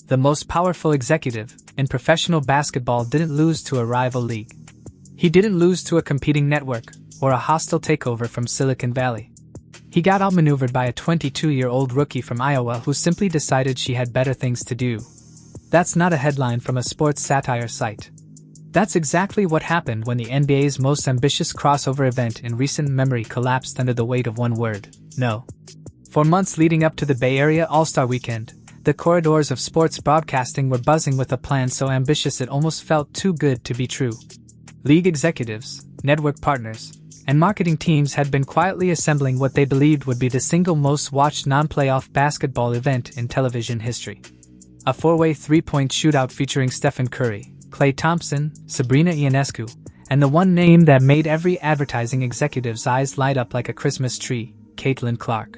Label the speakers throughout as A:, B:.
A: The most powerful executive in professional basketball didn't lose to a rival league. He didn't lose to a competing network or a hostile takeover from Silicon Valley. He got outmaneuvered by a 22-year-old rookie from Iowa who simply decided she had better things to do. That's not a headline from a sports satire site. That's exactly what happened when the NBA's most ambitious crossover event in recent memory collapsed under the weight of one word: no. For months leading up to the Bay Area All-Star Weekend, the corridors of sports broadcasting were buzzing with a plan so ambitious it almost felt too good to be true. League executives, network partners, and marketing teams had been quietly assembling what they believed would be the single most watched non-playoff basketball event in television history. A four-way three-point shootout featuring Stephen Curry, Klay Thompson, Sabrina Ionescu, and the one name that made every advertising executive's eyes light up like a Christmas tree, Caitlin Clark.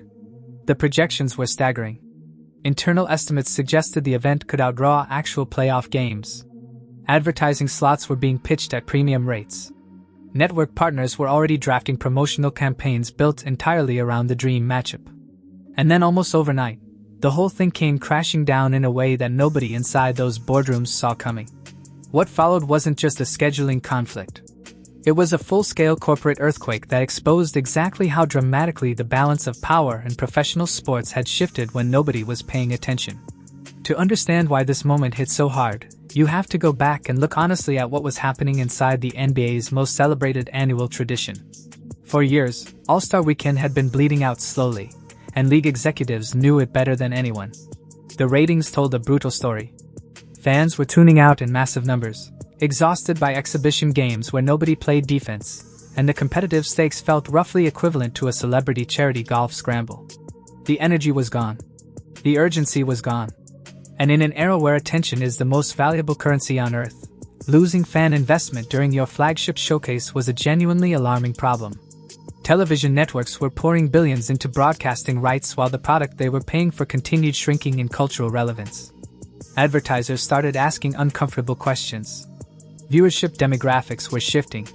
A: The projections were staggering. Internal estimates suggested the event could outdraw actual playoff games. Advertising slots were being pitched at premium rates. Network partners were already drafting promotional campaigns built entirely around the dream matchup. And then almost overnight, the whole thing came crashing down in a way that nobody inside those boardrooms saw coming. What followed wasn't just a scheduling conflict. It was a full-scale corporate earthquake that exposed exactly how dramatically the balance of power in professional sports had shifted when nobody was paying attention. To understand why this moment hit so hard, you have to go back and look honestly at what was happening inside the NBA's most celebrated annual tradition. For years, All-Star Weekend had been bleeding out slowly, and league executives knew it better than anyone. The ratings told a brutal story. Fans were tuning out in massive numbers, exhausted by exhibition games where nobody played defense, and the competitive stakes felt roughly equivalent to a celebrity charity golf scramble. The energy was gone. The urgency was gone. And in an era where attention is the most valuable currency on earth, losing fan investment during your flagship showcase was a genuinely alarming problem. Television networks were pouring billions into broadcasting rights while the product they were paying for continued shrinking in cultural relevance. Advertisers started asking uncomfortable questions. Viewership demographics were shifting.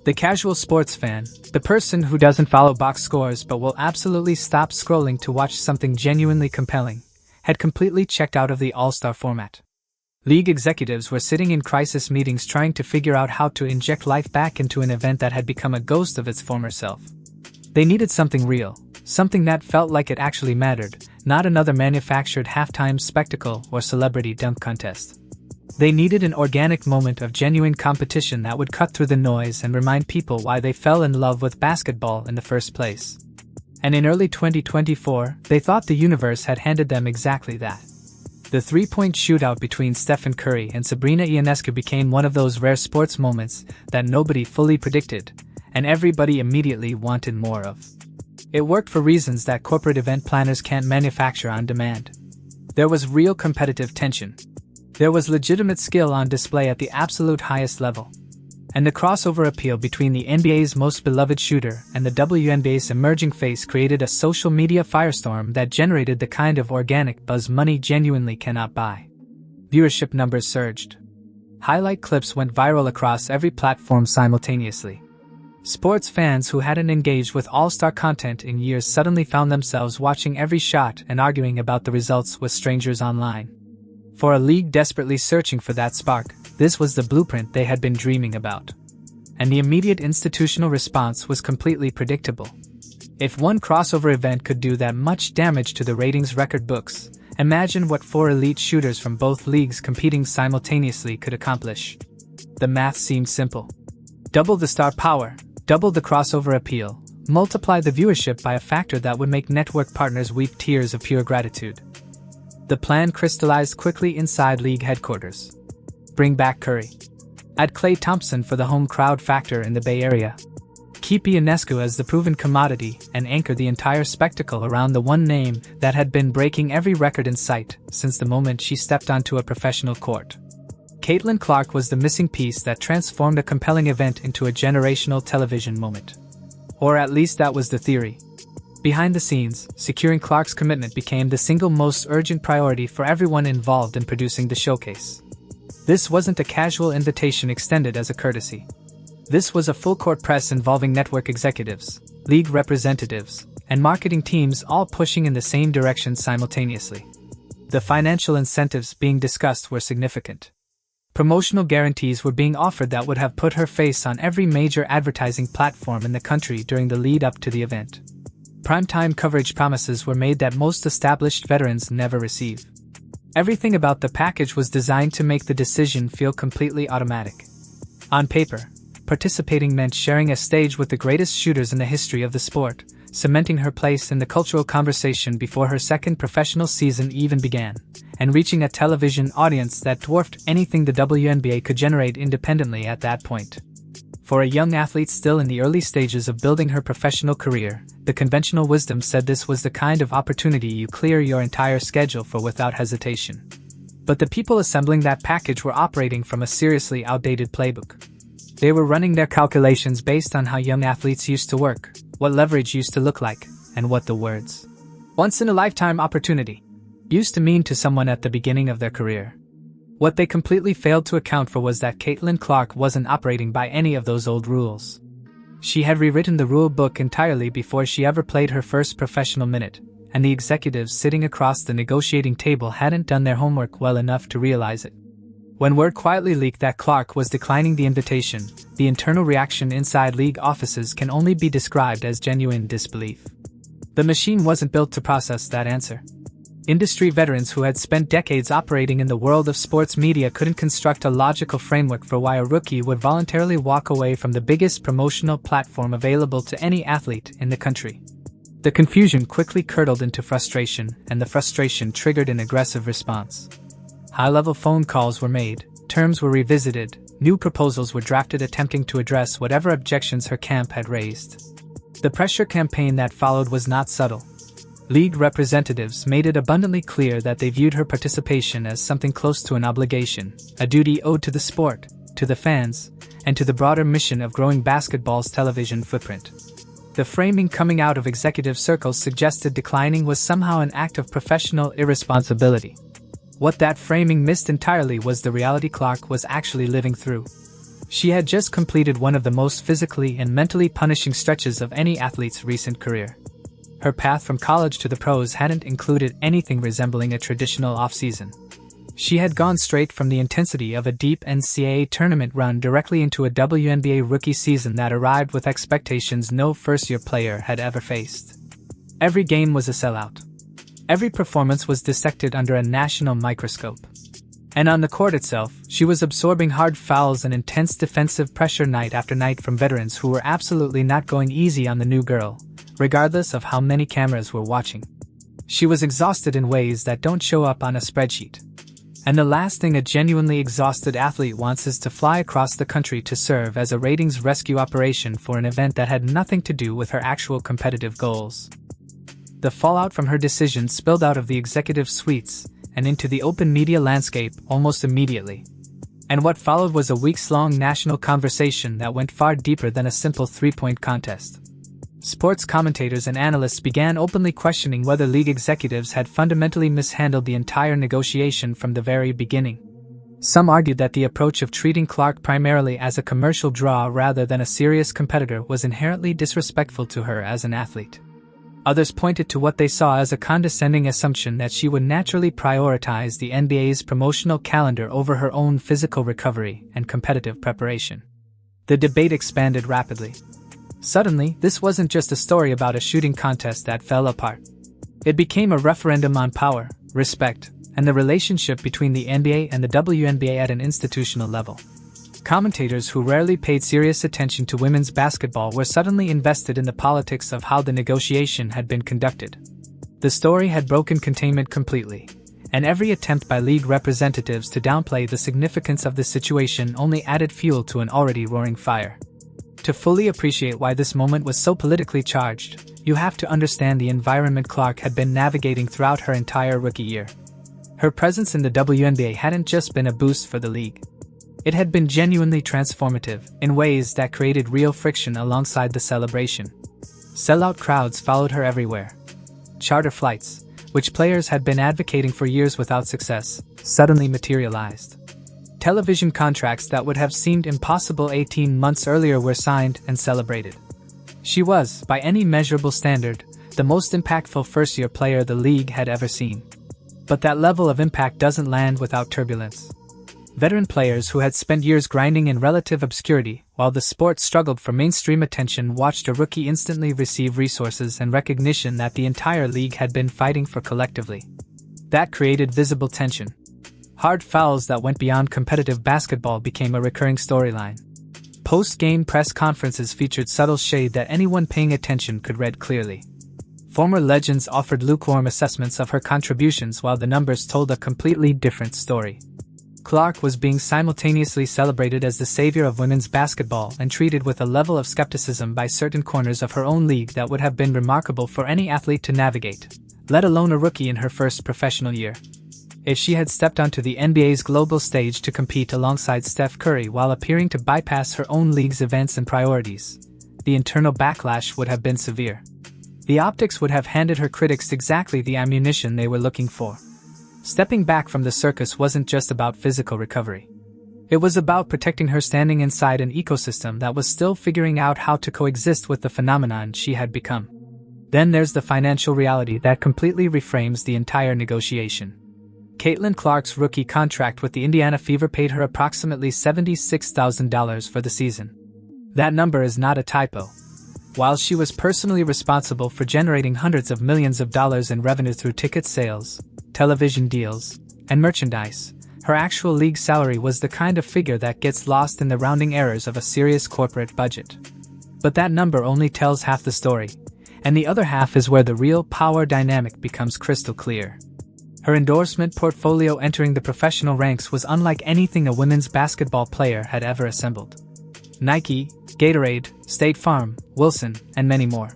A: The casual sports fan, the person who doesn't follow box scores but will absolutely stop scrolling to watch something genuinely compelling, had completely checked out of the All-Star format. League executives were sitting in crisis meetings trying to figure out how to inject life back into an event that had become a ghost of its former self. They needed something real, something that felt like it actually mattered, not another manufactured halftime spectacle or celebrity dunk contest. They needed an organic moment of genuine competition that would cut through the noise and remind people why they fell in love with basketball in the first place. And in early 2024, they thought the universe had handed them exactly that. The three-point shootout between Stephen Curry and Sabrina Ionescu became one of those rare sports moments that nobody fully predicted, and everybody immediately wanted more of. It worked for reasons that corporate event planners can't manufacture on demand. There was real competitive tension. There was legitimate skill on display at the absolute highest level. And the crossover appeal between the NBA's most beloved shooter and the WNBA's emerging face created a social media firestorm that generated the kind of organic buzz money genuinely cannot buy. Viewership numbers surged. Highlight clips went viral across every platform simultaneously. Sports fans who hadn't engaged with all-star content in years suddenly found themselves watching every shot and arguing about the results with strangers online. For a league desperately searching for that spark, this was the blueprint they had been dreaming about. And the immediate institutional response was completely predictable. If one crossover event could do that much damage to the ratings record books, imagine what four elite shooters from both leagues competing simultaneously could accomplish. The math seemed simple. Double the star power, double the crossover appeal, multiply the viewership by a factor that would make network partners weep tears of pure gratitude. The plan crystallized quickly inside league headquarters. Bring back Curry. Add Klay Thompson for the home crowd factor in the Bay Area. Keep Ionescu as the proven commodity and anchor the entire spectacle around the one name that had been breaking every record in sight since the moment she stepped onto a professional court. Caitlin Clark was the missing piece that transformed a compelling event into a generational television moment. Or at least that was the theory. Behind the scenes, securing Clark's commitment became the single most urgent priority for everyone involved in producing the showcase. This wasn't a casual invitation extended as a courtesy. This was a full-court press involving network executives, league representatives, and marketing teams all pushing in the same direction simultaneously. The financial incentives being discussed were significant. Promotional guarantees were being offered that would have put her face on every major advertising platform in the country during the lead-up to the event. Primetime coverage promises were made that most established veterans never receive. Everything about the package was designed to make the decision feel completely automatic. On paper, participating meant sharing a stage with the greatest shooters in the history of the sport, cementing her place in the cultural conversation before her second professional season even began, and reaching a television audience that dwarfed anything the WNBA could generate independently at that point. For a young athlete still in the early stages of building her professional career, the conventional wisdom said this was the kind of opportunity you clear your entire schedule for without hesitation. But the people assembling that package were operating from a seriously outdated playbook. They were running their calculations based on how young athletes used to work, what leverage used to look like, and what the words "once-in-a-lifetime opportunity" used to mean to someone at the beginning of their career. What they completely failed to account for was that Caitlin Clark wasn't operating by any of those old rules. She had rewritten the rule book entirely before she ever played her first professional minute, and the executives sitting across the negotiating table hadn't done their homework well enough to realize it. When word quietly leaked that Clark was declining the invitation, the internal reaction inside league offices can only be described as genuine disbelief. The machine wasn't built to process that answer. Industry veterans who had spent decades operating in the world of sports media couldn't construct a logical framework for why a rookie would voluntarily walk away from the biggest promotional platform available to any athlete in the country. The confusion quickly curdled into frustration, and the frustration triggered an aggressive response. High-level phone calls were made, terms were revisited, new proposals were drafted attempting to address whatever objections her camp had raised. The pressure campaign that followed was not subtle. League representatives made it abundantly clear that they viewed her participation as something close to an obligation, a duty owed to the sport, to the fans, and to the broader mission of growing basketball's television footprint. The framing coming out of executive circles suggested declining was somehow an act of professional irresponsibility. What that framing missed entirely was the reality Clark was actually living through. She had just completed one of the most physically and mentally punishing stretches of any athlete's recent career. Her path from college to the pros hadn't included anything resembling a traditional offseason. She had gone straight from the intensity of a deep NCAA tournament run directly into a WNBA rookie season that arrived with expectations no first-year player had ever faced. Every game was a sellout. Every performance was dissected under a national microscope. And on the court itself, she was absorbing hard fouls and intense defensive pressure night after night from veterans who were absolutely not going easy on the new girl, regardless of how many cameras were watching. She was exhausted in ways that don't show up on a spreadsheet. And the last thing a genuinely exhausted athlete wants is to fly across the country to serve as a ratings rescue operation for an event that had nothing to do with her actual competitive goals. The fallout from her decision spilled out of the executive suites and into the open media landscape almost immediately. And what followed was a weeks-long national conversation that went far deeper than a simple three-point contest. Sports commentators and analysts began openly questioning whether league executives had fundamentally mishandled the entire negotiation from the very beginning. Some argued that the approach of treating Clark primarily as a commercial draw rather than a serious competitor was inherently disrespectful to her as an athlete. Others pointed to what they saw as a condescending assumption that she would naturally prioritize the NBA's promotional calendar over her own physical recovery and competitive preparation. The debate expanded rapidly. Suddenly, this wasn't just a story about a shooting contest that fell apart. It became a referendum on power, respect, and the relationship between the NBA and the WNBA at an institutional level. Commentators who rarely paid serious attention to women's basketball were suddenly invested in the politics of how the negotiation had been conducted. The story had broken containment completely, and every attempt by league representatives to downplay the significance of the situation only added fuel to an already roaring fire. To fully appreciate why this moment was so politically charged, you have to understand the environment Clark had been navigating throughout her entire rookie year. Her presence in the WNBA hadn't just been a boost for the league. It had been genuinely transformative, in ways that created real friction alongside the celebration. Sellout crowds followed her everywhere. Charter flights, which players had been advocating for years without success, suddenly materialized. Television contracts that would have seemed impossible 18 months earlier were signed and celebrated. She was, by any measurable standard, the most impactful first-year player the league had ever seen. But that level of impact doesn't land without turbulence. Veteran players who had spent years grinding in relative obscurity while the sport struggled for mainstream attention watched a rookie instantly receive resources and recognition that the entire league had been fighting for collectively. That created visible tension. Hard fouls that went beyond competitive basketball became a recurring storyline. Post-game press conferences featured subtle shade that anyone paying attention could read clearly. Former legends offered lukewarm assessments of her contributions while the numbers told a completely different story. Clark was being simultaneously celebrated as the savior of women's basketball and treated with a level of skepticism by certain corners of her own league that would have been remarkable for any athlete to navigate, let alone a rookie in her first professional year. If she had stepped onto the NBA's global stage to compete alongside Steph Curry while appearing to bypass her own league's events and priorities, the internal backlash would have been severe. The optics would have handed her critics exactly the ammunition they were looking for. Stepping back from the circus wasn't just about physical recovery. It was about protecting her standing inside an ecosystem that was still figuring out how to coexist with the phenomenon she had become. Then there's the financial reality that completely reframes the entire negotiation. Caitlin Clark's rookie contract with the Indiana Fever paid her approximately $76,000 for the season. That number is not a typo. While she was personally responsible for generating hundreds of millions of dollars in revenue through ticket sales, television deals, and merchandise, her actual league salary was the kind of figure that gets lost in the rounding errors of a serious corporate budget. But that number only tells half the story, and the other half is where the real power dynamic becomes crystal clear. Her endorsement portfolio entering the professional ranks was unlike anything a women's basketball player had ever assembled. Nike, Gatorade, State Farm, Wilson, and many more.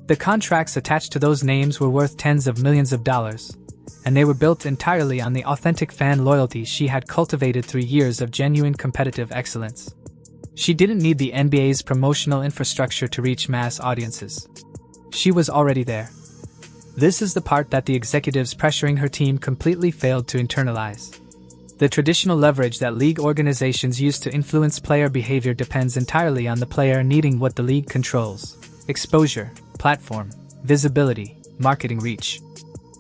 A: The contracts attached to those names were worth tens of millions of dollars, and they were built entirely on the authentic fan loyalty she had cultivated through years of genuine competitive excellence. She didn't need the NBA's promotional infrastructure to reach mass audiences. She was already there. This is the part that the executives pressuring her team completely failed to internalize. The traditional leverage that league organizations use to influence player behavior depends entirely on the player needing what the league controls: exposure, platform, visibility, marketing reach.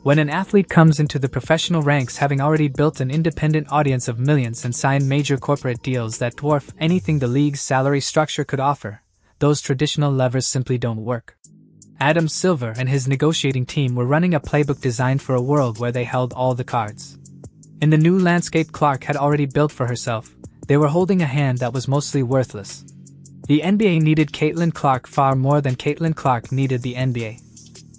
A: When an athlete comes into the professional ranks having already built an independent audience of millions and signed major corporate deals that dwarf anything the league's salary structure could offer, those traditional levers simply don't work. Adam Silver and his negotiating team were running a playbook designed for a world where they held all the cards. In the new landscape Clark had already built for herself, they were holding a hand that was mostly worthless. The NBA needed Caitlin Clark far more than Caitlin Clark needed the NBA.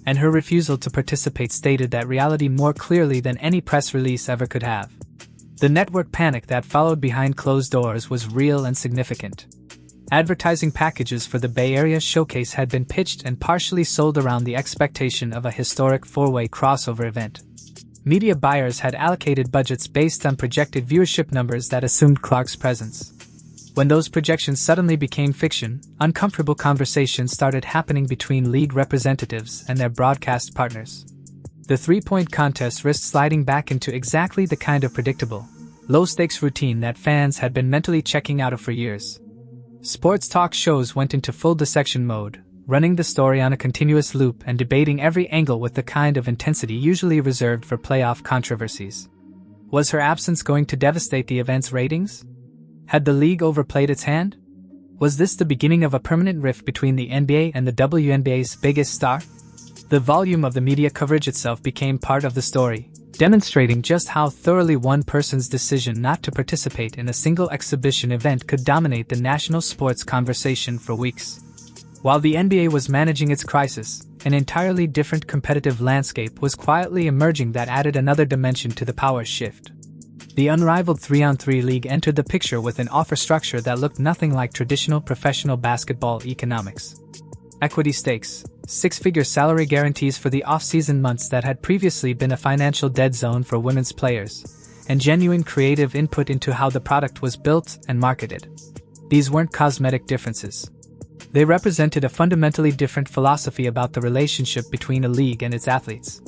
A: And her refusal to participate stated that reality more clearly than any press release ever could have. The network panic that followed behind closed doors was real and significant. Advertising packages for the Bay Area showcase had been pitched and partially sold around the expectation of a historic four-way crossover event. Media buyers had allocated budgets based on projected viewership numbers that assumed Clark's presence. When those projections suddenly became fiction, uncomfortable conversations started happening between league representatives and their broadcast partners. The three-point contest risked sliding back into exactly the kind of predictable, low-stakes routine that fans had been mentally checking out of for years. Sports talk shows went into full dissection mode, running the story on a continuous loop and debating every angle with the kind of intensity usually reserved for playoff controversies. Was her absence going to devastate the event's ratings? Had the league overplayed its hand? Was this the beginning of a permanent rift between the NBA and the WNBA's biggest star? The volume of the media coverage itself became part of the story, demonstrating just how thoroughly one person's decision not to participate in a single exhibition event could dominate the national sports conversation for weeks. While the NBA was managing its crisis, an entirely different competitive landscape was quietly emerging that added another dimension to the power shift. The unrivaled 3-on-3 league entered the picture with an offer structure that looked nothing like traditional professional basketball economics. Equity stakes, six-figure salary guarantees for the off-season months that had previously been a financial dead zone for women's players, and genuine creative input into how the product was built and marketed. These weren't cosmetic differences. They represented a fundamentally different philosophy about the relationship between a league and its athletes.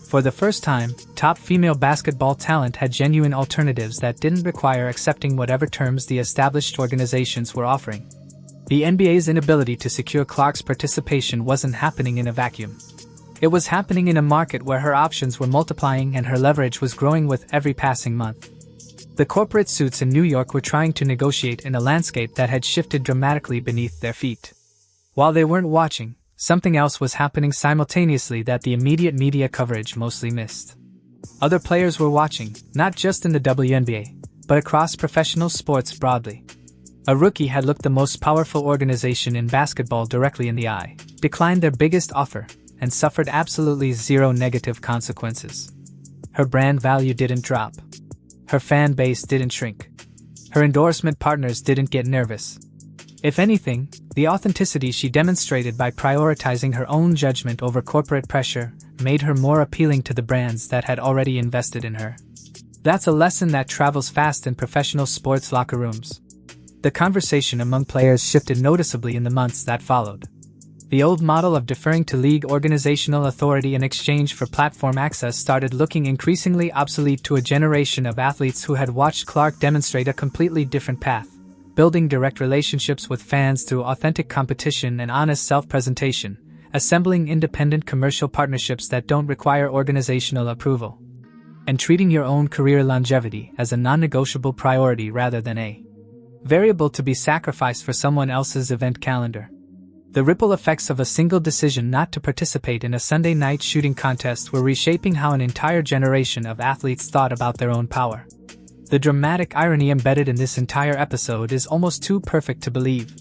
A: For the first time, top female basketball talent had genuine alternatives that didn't require accepting whatever terms the established organizations were offering. The NBA's inability to secure Clark's participation wasn't happening in a vacuum. It was happening in a market where her options were multiplying and her leverage was growing with every passing month. The corporate suits in New York were trying to negotiate in a landscape that had shifted dramatically beneath their feet. While they weren't watching, something else was happening simultaneously that the immediate media coverage mostly missed. Other players were watching, not just in the WNBA, but across professional sports broadly. A rookie had looked the most powerful organization in basketball directly in the eye, declined their biggest offer, and suffered absolutely zero negative consequences. Her brand value didn't drop. Her fan base didn't shrink. Her endorsement partners didn't get nervous. If anything, the authenticity she demonstrated by prioritizing her own judgment over corporate pressure made her more appealing to the brands that had already invested in her. That's a lesson that travels fast in professional sports locker rooms. The conversation among players shifted noticeably in the months that followed. The old model of deferring to league organizational authority in exchange for platform access started looking increasingly obsolete to a generation of athletes who had watched Clark demonstrate a completely different path, building direct relationships with fans through authentic competition and honest self-presentation, assembling independent commercial partnerships that don't require organizational approval, and treating your own career longevity as a non-negotiable priority rather than a variable to be sacrificed for someone else's event calendar. The ripple effects of a single decision not to participate in a Sunday night shooting contest were reshaping how an entire generation of athletes thought about their own power. The dramatic irony embedded in this entire episode is almost too perfect to believe.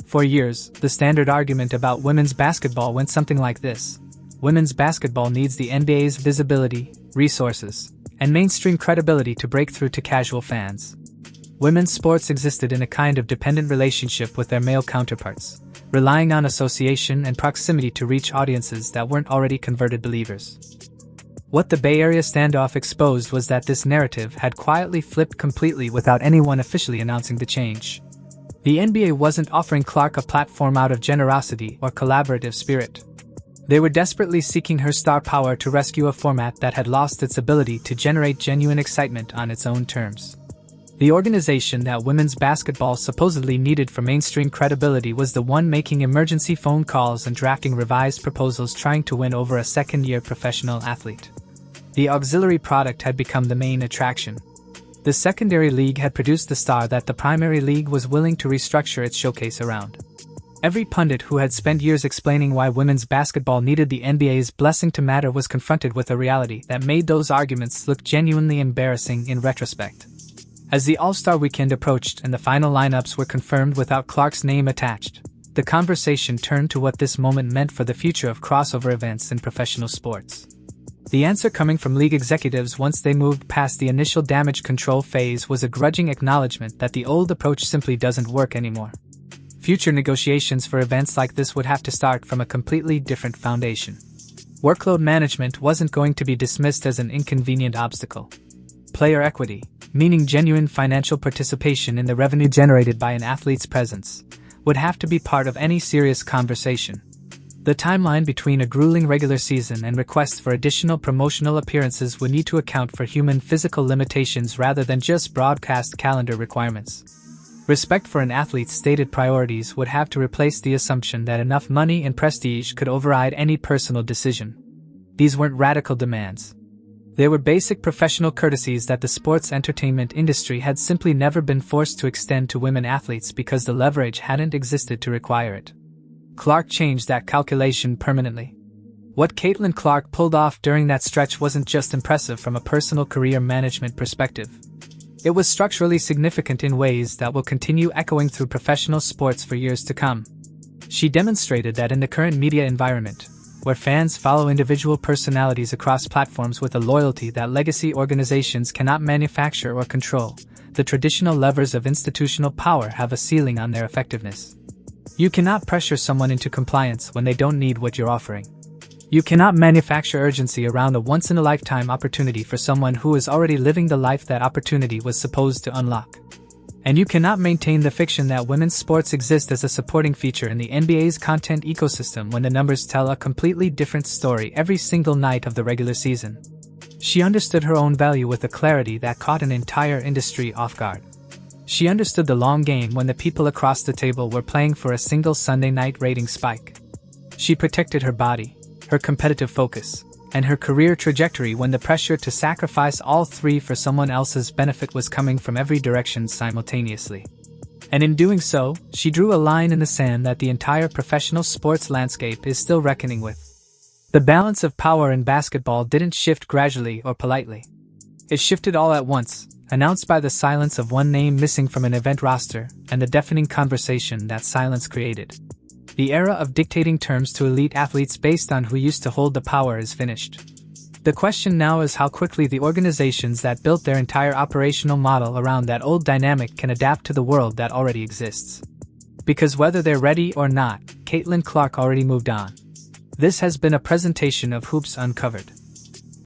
A: For years, the standard argument about women's basketball went something like this: women's basketball needs the NBA's visibility, resources, and mainstream credibility to break through to casual fans. Women's sports existed in a kind of dependent relationship with their male counterparts, relying on association and proximity to reach audiences that weren't already converted believers. What the Bay Area standoff exposed was that this narrative had quietly flipped completely without anyone officially announcing the change. The NBA wasn't offering Clark a platform out of generosity or collaborative spirit. They were desperately seeking her star power to rescue a format that had lost its ability to generate genuine excitement on its own terms. The organization that women's basketball supposedly needed for mainstream credibility was the one making emergency phone calls and drafting revised proposals trying to win over a second-year professional athlete. The auxiliary product had become the main attraction. The secondary league had produced the star that the primary league was willing to restructure its showcase around. Every pundit who had spent years explaining why women's basketball needed the NBA's blessing to matter was confronted with a reality that made those arguments look genuinely embarrassing in retrospect. As the All-Star weekend approached and the final lineups were confirmed without Clark's name attached, the conversation turned to what this moment meant for the future of crossover events in professional sports. The answer coming from league executives once they moved past the initial damage control phase was a grudging acknowledgement that the old approach simply doesn't work anymore. Future negotiations for events like this would have to start from a completely different foundation. Workload management wasn't going to be dismissed as an inconvenient obstacle. Player equity, meaning genuine financial participation in the revenue generated by an athlete's presence, would have to be part of any serious conversation. The timeline between a grueling regular season and requests for additional promotional appearances would need to account for human physical limitations rather than just broadcast calendar requirements. Respect for an athlete's stated priorities would have to replace the assumption that enough money and prestige could override any personal decision. These weren't radical demands. They were basic professional courtesies that the sports entertainment industry had simply never been forced to extend to women athletes because the leverage hadn't existed to require it. Clark changed that calculation permanently. What Caitlin Clark pulled off during that stretch wasn't just impressive from a personal career management perspective. It was structurally significant in ways that will continue echoing through professional sports for years to come. She demonstrated that in the current media environment, where fans follow individual personalities across platforms with a loyalty that legacy organizations cannot manufacture or control, the traditional levers of institutional power have a ceiling on their effectiveness. You cannot pressure someone into compliance when they don't need what you're offering. You cannot manufacture urgency around a once-in-a-lifetime opportunity for someone who is already living the life that opportunity was supposed to unlock. And you cannot maintain the fiction that women's sports exist as a supporting feature in the NBA's content ecosystem when the numbers tell a completely different story every single night of the regular season. She understood her own value with a clarity that caught an entire industry off guard. She understood the long game when the people across the table were playing for a single Sunday night rating spike. She protected her body, her competitive focus, and her career trajectory when the pressure to sacrifice all three for someone else's benefit was coming from every direction simultaneously. And in doing so, she drew a line in the sand that the entire professional sports landscape is still reckoning with. The balance of power in basketball didn't shift gradually or politely. It shifted all at once, announced by the silence of one name missing from an event roster and the deafening conversation that silence created. The era of dictating terms to elite athletes based on who used to hold the power is finished. The question now is how quickly the organizations that built their entire operational model around that old dynamic can adapt to the world that already exists. Because whether they're ready or not, Caitlin Clark already moved on. This has been a presentation of Hoops Uncovered.